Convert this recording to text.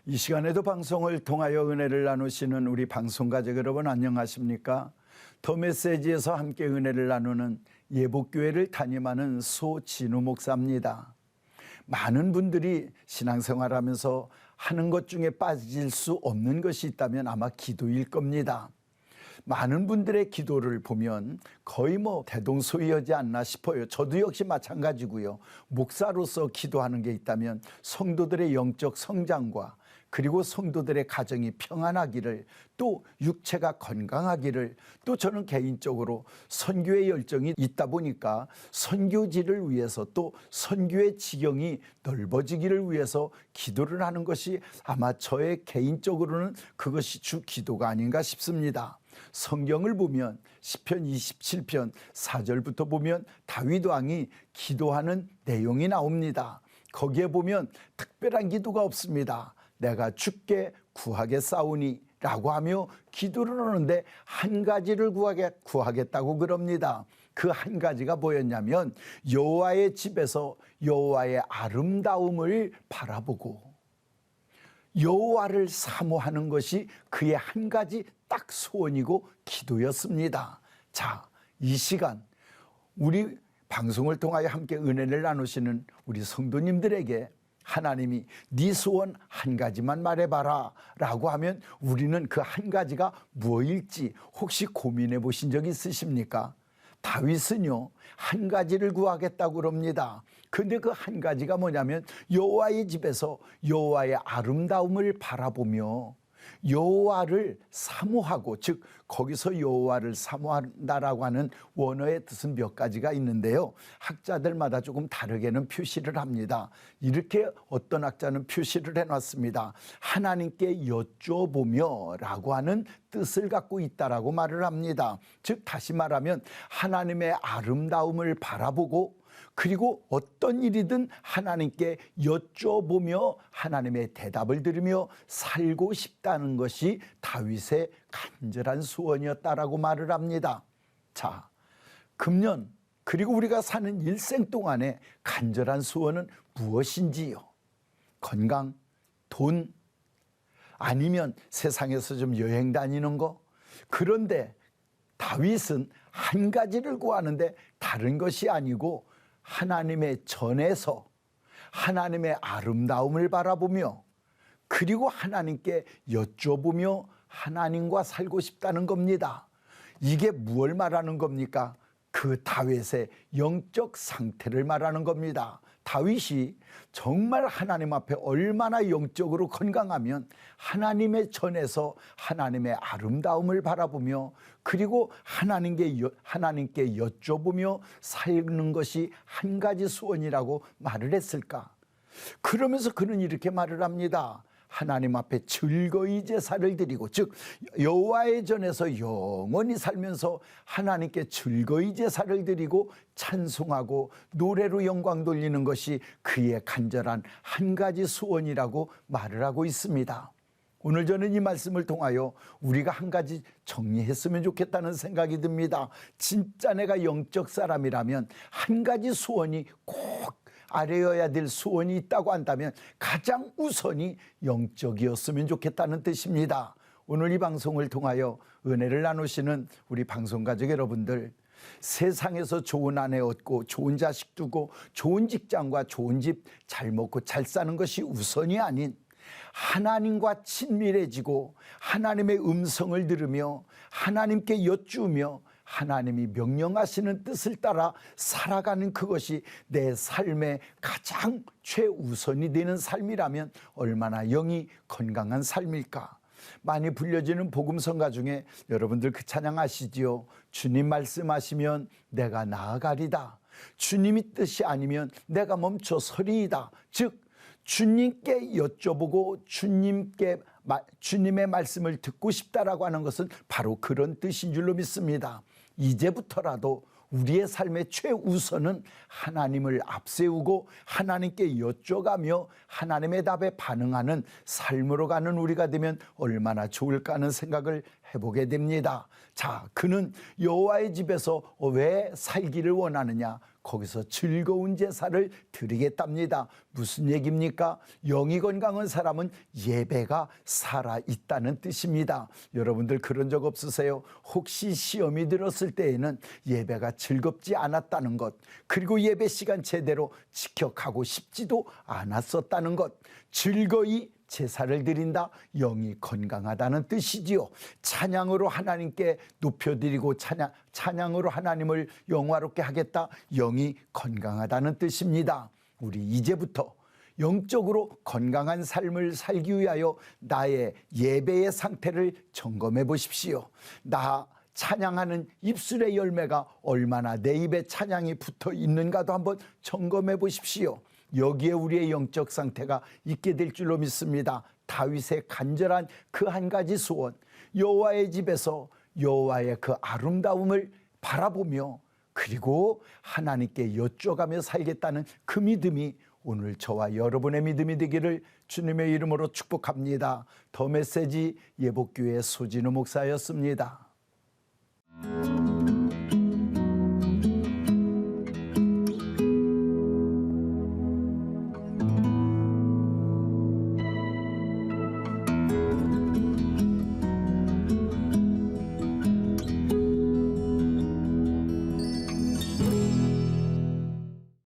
이 시간에도 방송을 통하여 은혜를 나누시는 우리 방송가족 여러분 안녕하십니까? 더 메시지에서 함께 은혜를 나누는 예복교회를 담임하는 소진우 목사입니다. 많은 분들이 신앙생활하면서 하는 것 중에 빠질 수 없는 것이 있다면 아마 기도일 겁니다. 많은 분들의 기도를 보면 거의 대동소이하지 않나 싶어요. 저도 역시 마찬가지고요. 목사로서 기도하는 게 있다면 성도들의 영적 성장과 그리고 성도들의 가정이 평안하기를, 또 육체가 건강하기를, 또 저는 개인적으로 선교의 열정이 있다 보니까 선교지를 위해서, 또 선교의 지경이 넓어지기를 위해서 기도를 하는 것이 아마 저의 개인적으로는 그것이 주 기도가 아닌가 싶습니다. 성경을 보면 시편 27편 4절부터 보면 다윗 왕이 기도하는 내용이 나옵니다. 거기에 보면 특별한 기도가 없습니다. 내가 주께 구하겠사오니 라고 하며 기도를 하는데 한 가지를 구하겠다고 그럽니다. 그 한 가지가 뭐였냐면 여호와의 집에서 여호와의 아름다움을 바라보고 여호와를 사모하는 것이 그의 한 가지 딱 소원이고 기도였습니다. 자, 이 시간 우리 방송을 통하여 함께 은혜를 나누시는 우리 성도님들에게 하나님이 네 소원 한 가지만 말해봐라 라고 하면 우리는 그 한 가지가 무엇일지 혹시 고민해 보신 적 있으십니까? 다윗은요 한 가지를 구하겠다고 그럽니다. 근데 그 한 가지가 뭐냐면 여호와의 집에서 여호와의 아름다움을 바라보며 여호와를 사모하고, 즉 거기서 여호와를 사모한다라고 하는 원어의 뜻은 몇 가지가 있는데요, 학자들마다 조금 다르게는 표시를 합니다. 이렇게 어떤 학자는 표시를 해놨습니다. 하나님께 여쭤보며 라고 하는 뜻을 갖고 있다라고 말을 합니다. 즉 다시 말하면 하나님의 아름다움을 바라보고, 그리고 어떤 일이든 하나님께 여쭤보며 하나님의 대답을 들으며 살고 싶다는 것이 다윗의 간절한 소원이었다라고 말을 합니다. 자, 금년 그리고 우리가 사는 일생 동안에 간절한 소원은 무엇인지요? 건강, 돈, 아니면 세상에서 좀 여행 다니는 거? 그런데 다윗은 한 가지를 구하는데 다른 것이 아니고 하나님의 전에서 하나님의 아름다움을 바라보며 그리고 하나님께 여쭤보며 하나님과 살고 싶다는 겁니다. 이게 무엇을 말하는 겁니까? 그 다윗의 영적 상태를 말하는 겁니다. 다윗이 정말 하나님 앞에 얼마나 영적으로 건강하면 하나님의 전에서 하나님의 아름다움을 바라보며 그리고 하나님께 여쭤보며 사는 것이 한 가지 소원이라고 말을 했을까? 그러면서 그는 이렇게 말을 합니다. 하나님 앞에 즐거이 제사를 드리고, 즉 여호와의 전에서 영원히 살면서 하나님께 즐거이 제사를 드리고 찬송하고 노래로 영광 돌리는 것이 그의 간절한 한 가지 소원이라고 말을 하고 있습니다. 오늘 저는 이 말씀을 통하여 우리가 한 가지 정리했으면 좋겠다는 생각이 듭니다. 진짜 내가 영적 사람이라면 한 가지 소원이 꼭 아뢰어야 될 소원이 있다고 한다면 가장 우선이 영적이었으면 좋겠다는 뜻입니다. 오늘 이 방송을 통하여 은혜를 나누시는 우리 방송가족 여러분들, 세상에서 좋은 아내 얻고 좋은 자식 두고 좋은 직장과 좋은 집 잘 먹고 잘 사는 것이 우선이 아닌 하나님과 친밀해지고 하나님의 음성을 들으며 하나님께 여쭈며 하나님이 명령하시는 뜻을 따라 살아가는 그것이 내 삶의 가장 최우선이 되는 삶이라면 얼마나 영이 건강한 삶일까? 많이 불려지는 복음성가 중에 여러분들 그 찬양 아시지요? 주님 말씀하시면 내가 나아가리다. 주님이 뜻이 아니면 내가 멈춰 서리이다. 즉 주님께 여쭤보고 주님의 말씀을 듣고 싶다라고 하는 것은 바로 그런 뜻인 줄로 믿습니다. 이제부터라도 우리의 삶의 최우선은 하나님을 앞세우고 하나님께 여쭤가며 하나님의 답에 반응하는 삶으로 가는 우리가 되면 얼마나 좋을까 하는 생각을 해보게 됩니다. 자, 그는 여호와의 집에서 왜 살기를 원하느냐? 거기서 즐거운 제사를 드리겠답니다. 무슨 얘기입니까? 영이 건강한 사람은 예배가 살아있다는 뜻입니다. 여러분들 그런 적 없으세요? 혹시 시험이 들었을 때에는 예배가 즐겁지 않았다는 것, 그리고 예배 시간 제대로 지켜가고 싶지도 않았었다는 것, 즐거이 제사를 드린다, 영이 건강하다는 뜻이지요. 찬양으로 하나님께 높여드리고 찬양으로 하나님을 영화롭게 하겠다, 영이 건강하다는 뜻입니다. 우리 이제부터 영적으로 건강한 삶을 살기 위하여 나의 예배의 상태를 점검해 보십시오. 나 찬양하는 입술의 열매가 얼마나 내 입에 찬양이 붙어 있는가도 한번 점검해 보십시오. 여기에 우리의 영적 상태가 있게 될 줄로 믿습니다. 다윗의 간절한 그 한 가지 소원, 여호와의 집에서 여호와의 그 아름다움을 바라보며 그리고 하나님께 여쭤가며 살겠다는 그 믿음이 오늘 저와 여러분의 믿음이 되기를 주님의 이름으로 축복합니다. 더 메시지 예복교회 소진우 목사였습니다.